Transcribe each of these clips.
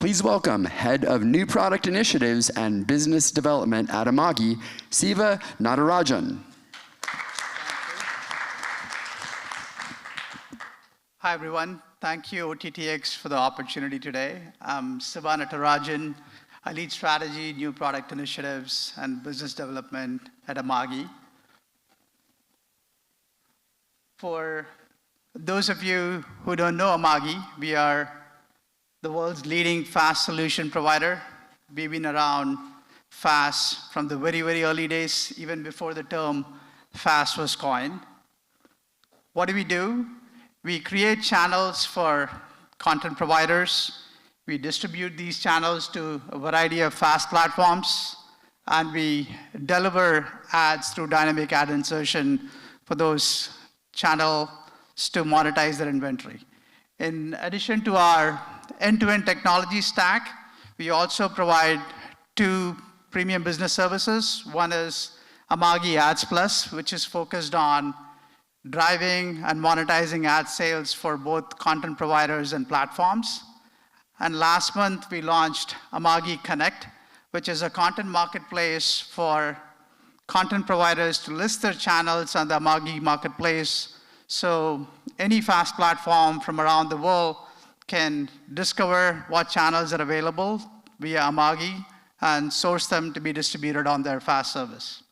Please welcome Head of New Product Initiatives and Business Development at Amagi, Siva Natarajan. Hi, everyone. Thank you, OTT.X, for the opportunity today. I'm Siva Natarajan. I lead strategy, new product initiatives, and business development at Amagi. For those of you who don't know Amagi, we are the world's leading FAST solution provider. We've been around FAST from the very, very early days, even before the term FAST was coined. What do? We create channels for content providers. We distribute these channels to a variety of FAST platforms, and we deliver ads through dynamic ad insertion for those channels to monetize their inventory. In addition to our end-to-end technology stack, we also provide two premium business services. One is Amagi Ads Plus, which is focused on driving and monetizing ad sales for both content providers and platforms. And last month, we launched Amagi Connect, which is a content marketplace for content providers to list their channels on the Amagi marketplace. So any FAST platform from around the world can discover what channels are available via Amagi and source them to be distributed on their FAST service.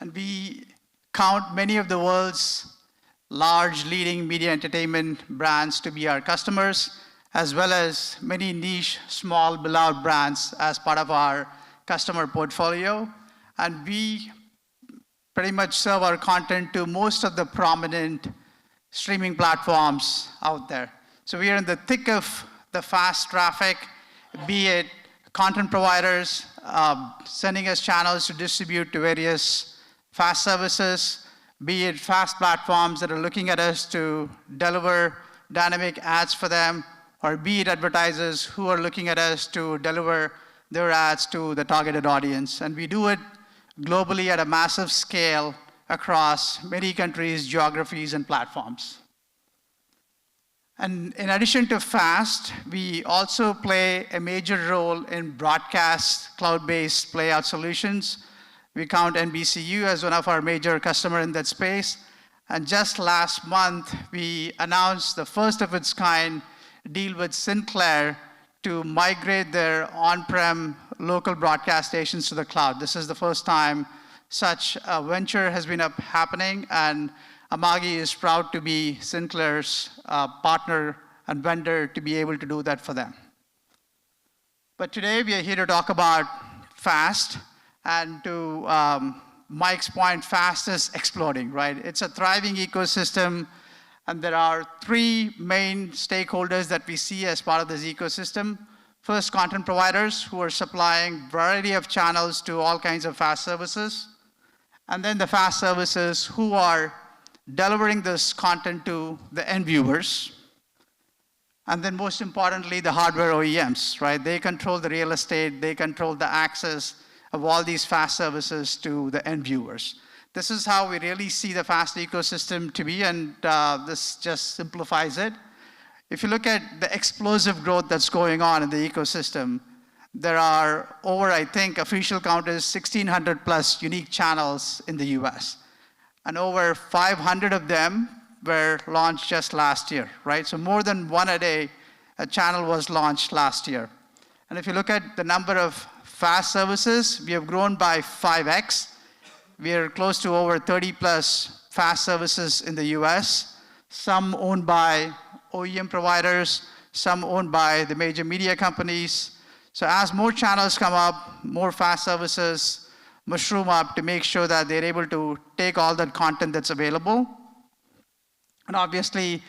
And we count many of the world's large leading media entertainment brands to be our customers, as well as many niche, small, beloved brands as part of our customer portfolio. And we pretty much serve our content to most of the prominent streaming platforms out there. So we are in the thick of the FAST traffic, be it content providers sending us channels to distribute to various FAST services, be it FAST platforms that are looking at us to deliver dynamic ads for them, or be it advertisers who are looking at us to deliver their ads to the targeted audience. And we do it globally at a massive scale across many countries, geographies, and platforms. And in addition to FAST, we also play a major role in broadcast cloud-based playout solutions. We count NBCU as one of our major customers in that space. And just last month, we announced the first of its kind deal with Sinclair to migrate their on-prem local broadcast stations to the cloud. This is the first time such a venture has been happening, and Amagi is proud to be Sinclair's partner and vendor to be able to do that for them. But today we are here to talk about FAST, and to Mike's point, FAST is exploding, right? It's a thriving ecosystem, and there are three main stakeholders that we see as part of this ecosystem. First, content providers who are supplying a variety of channels to all kinds of FAST services. And then the FAST services who are delivering this content to the end viewers. And then most importantly, the hardware OEMs, right? They control the real estate, they control the access of all these FAST services to the end viewers. This is how we really see the FAST ecosystem to be, and this just simplifies it. If you look at the explosive growth that's going on in the ecosystem, there are over, I think, official count is 1,600 plus unique channels in the US. And over 500 of them were launched just last year, right? So more than one a day, a channel was launched last year. And if you look at the number of FAST services, we have grown by 5x. We are close to over 30 plus FAST services in the US, some owned by OEM providers, some owned by the major media companies. So as more channels come up, more FAST services mushroom up to make sure that they're able to take all that content that's available. And obviously,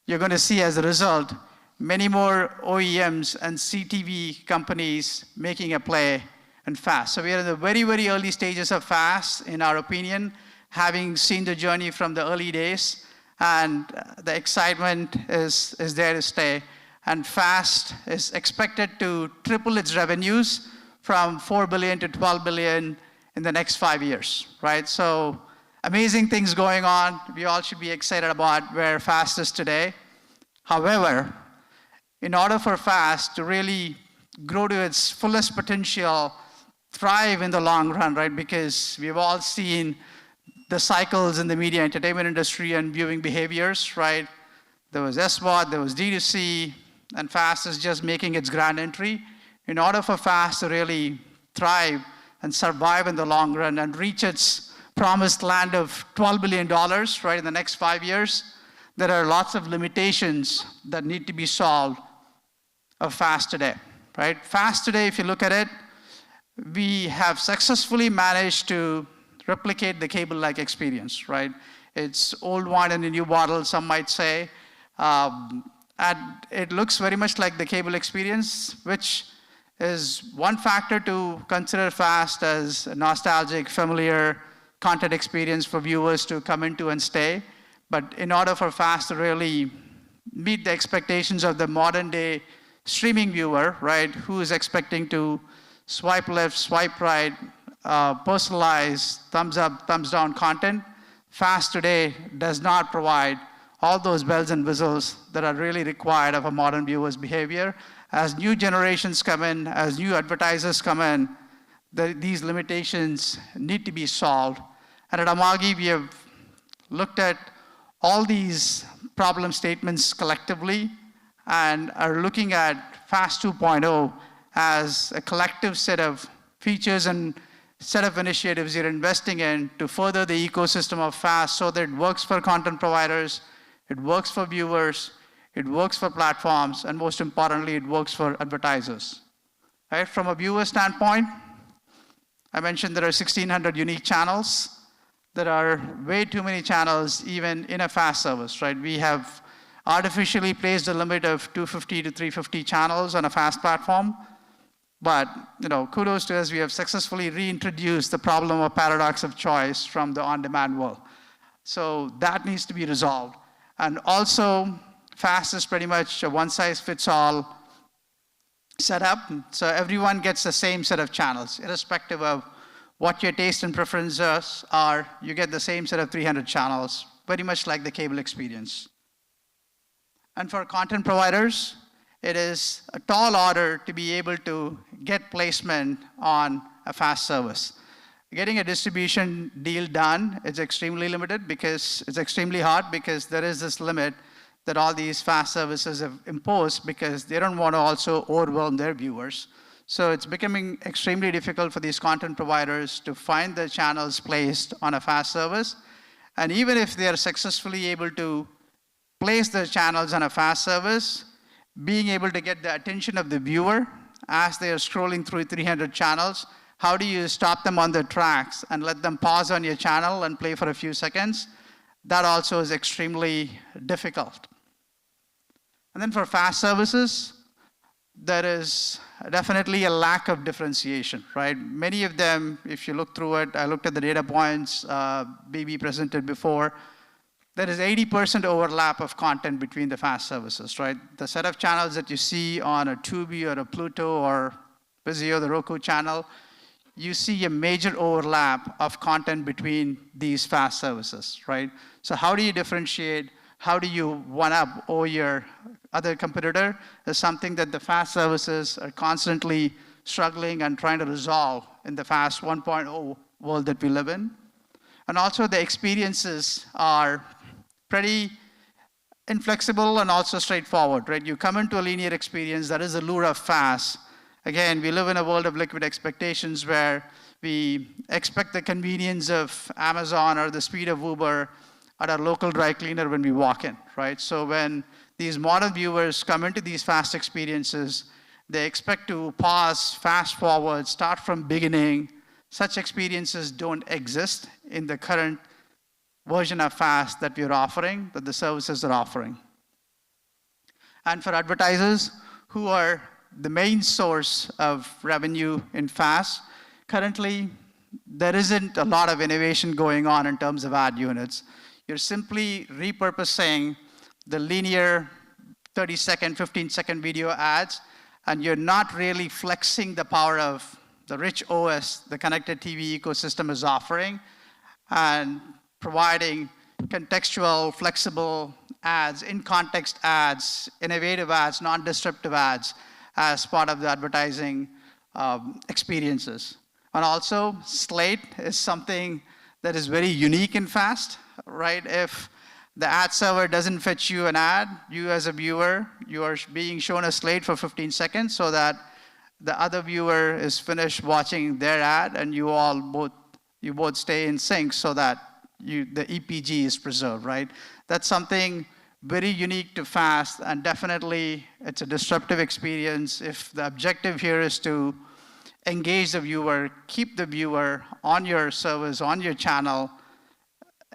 you're going to see as a result, many more OEMs and CTV companies making a play in FAST. So we are in the very, very early stages of FAST, in our opinion, having seen the journey from the early days, and the excitement is there to stay. And FAST is expected to triple its revenues from $4 billion to $12 billion in the next 5 years, right? So amazing things going on. We all should be excited about where FAST is today. However, in order for FAST to really grow to its fullest potential, thrive in the long run, right? Because we've all seen the cycles in the media entertainment industry and viewing behaviors, right? There was SVOD, there was D2C, and FAST is just making its grand entry. In order for FAST to really thrive and survive in the long run and reach its promised land of $12 billion, right, in the next 5 years, there are lots of limitations that need to be solved of FAST today, right? FAST today, if you look at it, we have successfully managed to replicate the cable-like experience, right? It's old wine in a new bottle, some might say. And it looks very much like the cable experience, which is one factor to consider FAST as a nostalgic, familiar content experience for viewers to come into and stay. But in order for FAST to really meet the expectations of the modern day streaming viewer, right, who is expecting to swipe left, swipe right, personalized, thumbs up, thumbs down content, FAST today does not provide all those bells and whistles that are really required of a modern viewer's behavior. As new generations come in, as new advertisers come in, these limitations need to be solved. And at Amagi, we have looked at all these problem statements collectively and are looking at FAST 2.0 as a collective set of features and set of initiatives you're investing in to further the ecosystem of FAST so that it works for content providers, it works for viewers, it works for platforms, and most importantly, it works for advertisers. Right? From a viewer standpoint, I mentioned there are 1,600 unique channels. There are way too many channels even in a FAST service, right? We have artificially placed a limit of 250 to 350 channels on a FAST platform. But kudos to us, we have successfully reintroduced the problem of paradox of choice from the on-demand world. So that needs to be resolved. And also, FAST is pretty much a one-size-fits-all setup. So everyone gets the same set of channels, irrespective of what your taste and preferences are. You get the same set of 300 channels, very much like the cable experience. And for content providers, it is a tall order to be able to get placement on a FAST service. Getting a distribution deal done is extremely limited because it's extremely hard because there is this limit that all these FAST services have imposed because they don't want to also overwhelm their viewers. So it's becoming extremely difficult for these content providers to find the channels placed on a FAST service. And even if they are successfully able to place the channels on a FAST service, being able to get the attention of the viewer as they are scrolling through 300 channels, how do you stop them on their tracks and let them pause on your channel and play for a few seconds? That also is extremely difficult. And then for FAST services, there is definitely a lack of differentiation, right? Many of them, if you look through it, I looked at the data points BB presented before, there is 80% overlap of content between the FAST services, right? The set of channels that you see on a Tubi or a Pluto or Vizio, the Roku channel, you see a major overlap of content between these FAST services, right? So how do you differentiate? How do you one-up over your other competitor is something that the FAST services are constantly struggling and trying to resolve in the FAST 1.0 world that we live in. And also the experiences are pretty inflexible and also straightforward, right? You come into a linear experience, that is the lure of FAST. Again, we live in a world of liquid expectations where we expect the convenience of Amazon or the speed of Uber at our local dry cleaner when we walk in, right? So when these modern viewers come into these FAST experiences, they expect to pause, fast forward, start from beginning. Such experiences don't exist in the current version of FAST that we're offering, that the services are offering. And for advertisers who are the main source of revenue in FAST, currently there isn't a lot of innovation going on in terms of ad units. You're simply repurposing the linear 30-second, 15-second video ads, and you're not really flexing the power of the rich OS the connected TV ecosystem is offering and providing contextual, flexible ads, in-context ads, innovative ads, non-disruptive ads as part of the advertising experiences. And also, Slate is something that is very unique and fast, right? If the ad server doesn't fetch you an ad, you as a viewer, you are being shown a slate for 15 seconds so that the other viewer is finished watching their ad and you both stay in sync so that the EPG is preserved, right? That's something very unique to fast, and definitely it's a disruptive experience. If the objective here is to engage the viewer, keep the viewer on your service, on your channel,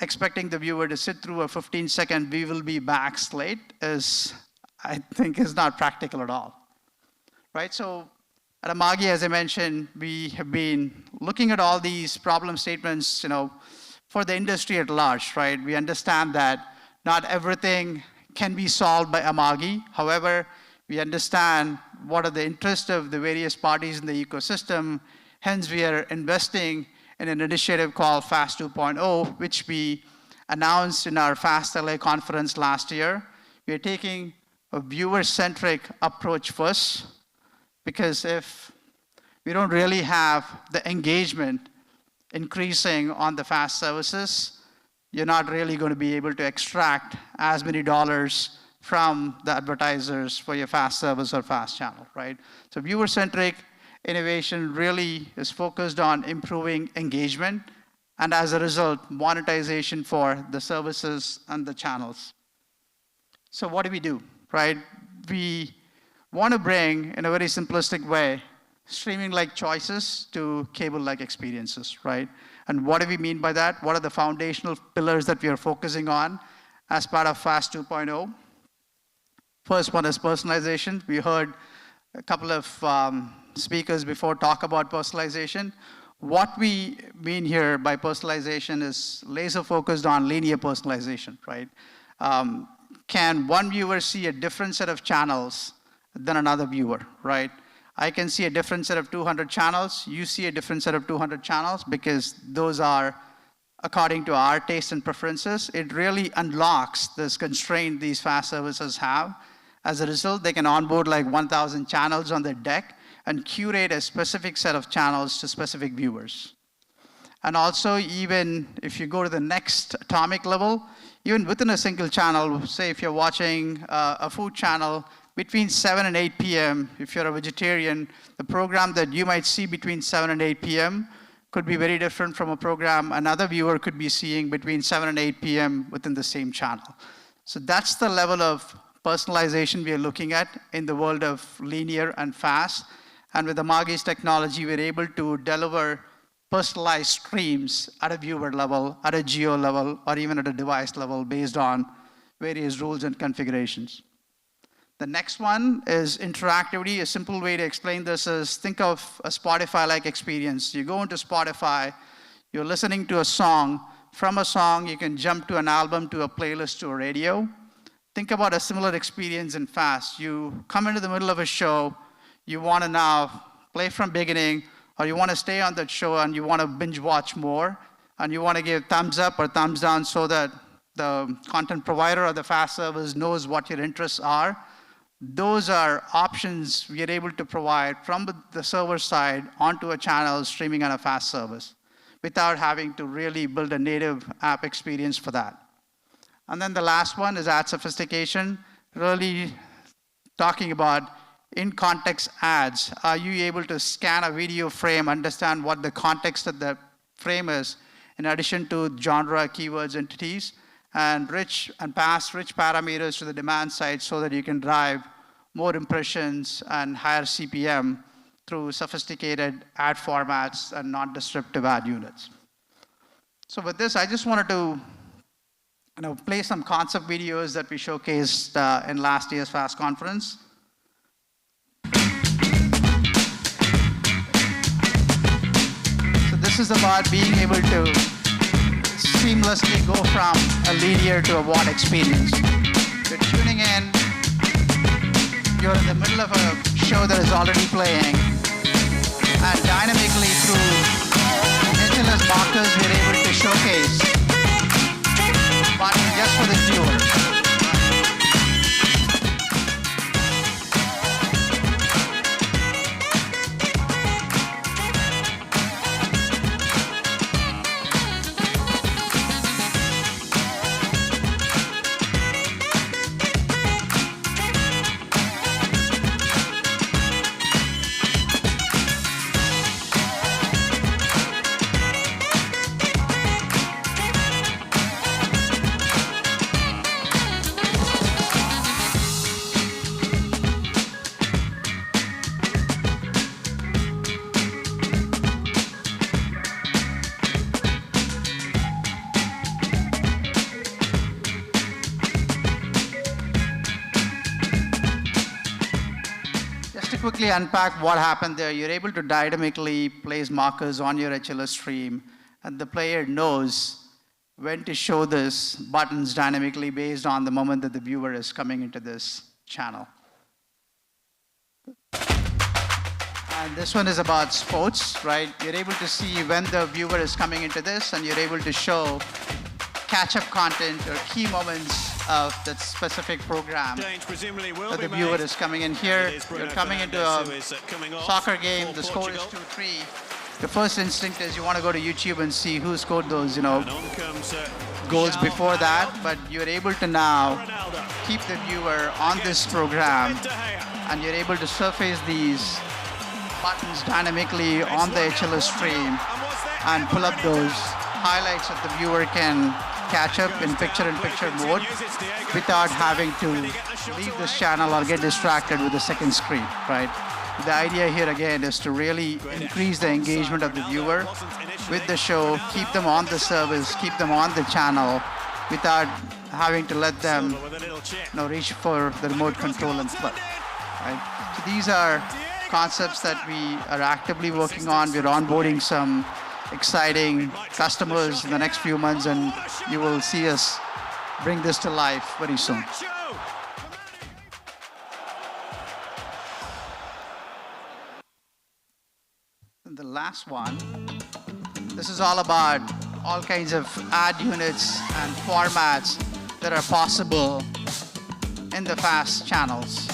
expecting the viewer to sit through a 15-second "we will be back" slate I think is not practical at all, right? So at Amagi, as I mentioned, we have been looking at all these problem statements, for the industry at large, right? We understand that not everything can be solved by Amagi. However, we understand what are the interests of the various parties in the ecosystem. Hence, we are investing in an initiative called FAST 2.0, which we announced in our FAST LA conference last year. We are taking a viewer-centric approach first, because if we don't really have the engagement increasing on the FAST services, you're not really going to be able to extract as many dollars from the advertisers for your FAST service or FAST channel, right? So viewer-centric innovation really is focused on improving engagement, and as a result, monetization for the services and the channels. So what do, right? We want to bring, in a very simplistic way, streaming-like choices to cable-like experiences, right? And what do we mean by that? What are the foundational pillars that we are focusing on as part of FAST 2.0? First one is personalization. We heard a couple of speakers before talk about personalization. What we mean here by personalization is laser focused on linear personalization, right? Can one viewer see a different set of channels than another viewer, right? I can see a different set of 200 channels. You see a different set of 200 channels because those are according to our taste and preferences. It really unlocks this constraint these fast services have. As a result, they can onboard like 1,000 channels on their deck and curate a specific set of channels to specific viewers. And also, even if you go to the next atomic level, even within a single channel, say if you're watching a food channel, between 7 and 8 p.m., if you're a vegetarian, the program that you might see between 7 and 8 p.m. could be very different from a program another viewer could be seeing between 7 and 8 p.m. within the same channel. So that's the level of personalization we are looking at in the world of linear and fast. And with Amagi's technology, we're able to deliver personalized streams at a viewer level, at a geo level, or even at a device level based on various rules and configurations. The next one is interactivity. A simple way to explain this is think of a Spotify-like experience. You go into Spotify, you're listening to a song. From a song, you can jump to an album, to a playlist, to a radio. Think about a similar experience in FAST. You come into the middle of a show, you want to now play from beginning, or you want to stay on that show and you want to binge watch more, and you want to give thumbs up or thumbs down so that the content provider or the FAST service knows what your interests are. Those are options we are able to provide from the server side onto a channel streaming on a FAST service without having to really build a native app experience for that. And then the last one is ad sophistication, really talking about in-context ads. Are you able to scan a video frame, understand what the context of the frame is, in addition to genre, keywords, entities, and rich parameters to the demand side so that you can drive more impressions and higher CPM through sophisticated ad formats and non-disruptive ad units. So with this, I just wanted to play some concept videos that we showcased in last year's FAST conference. So this is about being able to seamlessly go from a linear to a WAD experience. You're tuning in, you're in the middle of a show that is already playing, and dynamically through HLS markers, we're able to showcase by just for the viewer. Quickly unpack what happened there. You're able to dynamically place markers on your HLS stream, and the player knows when to show this buttons dynamically based on the moment that the viewer is coming into this channel. And this one is about sports, right? You're able to see when the viewer is coming into this, and you're able to show catch-up content or key moments of that specific program that the viewer is coming in here. You're coming into a soccer game, the score is 2-3. The first instinct is you want to go to YouTube and see who scored those, goals before that, but you're able to now keep the viewer on this program, and you're able to surface these buttons dynamically on the HLS stream and pull up those highlights that the viewer can catch up in picture-in-picture mode without having to leave this channel or get distracted with the second screen, right? The idea here again is to really increase the engagement of the viewer with the show, keep them on the service, keep them on the channel without having to let them reach for the remote control and flip, right? So these are concepts that we are actively working on. We're onboarding some exciting customers in the next few months, and you will see us bring this to life very soon. And the last one, this is all about all kinds of ad units and formats that are possible in the FAST channels.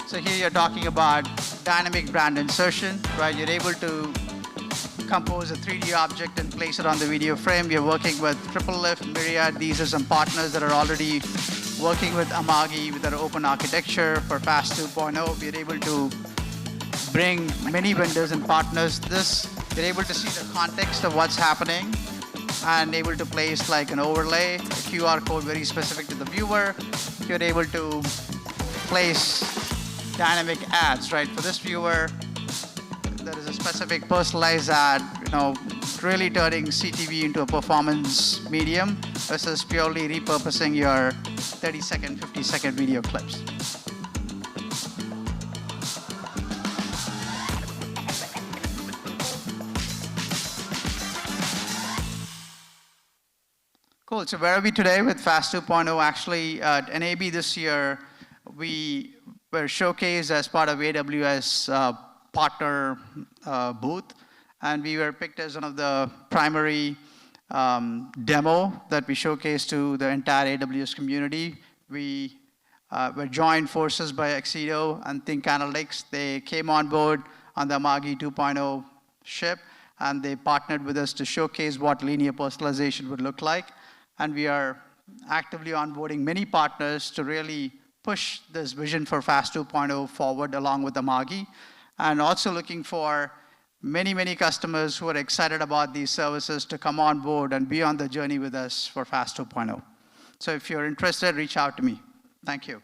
So here you're talking about dynamic brand insertion, right? You're able to compose a 3D object and place it on the video frame. We are working with Triple Lift, Myriad. These are some partners that are already working with Amagi with our open architecture for FAST 2.0. We are able to bring many vendors and partners. You're able to see the context of what's happening and able to place like an overlay, a QR code very specific to the viewer. You're able to place dynamic ads, right? For this viewer, there is a specific personalized ad, really turning CTV into a performance medium versus purely repurposing your 30-second, 50-second video clips. Cool, so where are we today with FAST 2.0? Actually, at NAB this year, we were showcased as part of AWS partner booth, and we were picked as one of the primary demo that we showcased to the entire AWS community. We were joined forces by Excedo and Think Analytics. They came on board on the Amagi 2.0 ship, and they partnered with us to showcase what linear personalization would look like. And we are actively onboarding many partners to really push this vision for FAST 2.0 forward along with Amagi. And also looking for many, many customers who are excited about these services to come on board and be on the journey with us for FAST 2.0. So if you're interested, reach out to me. Thank you.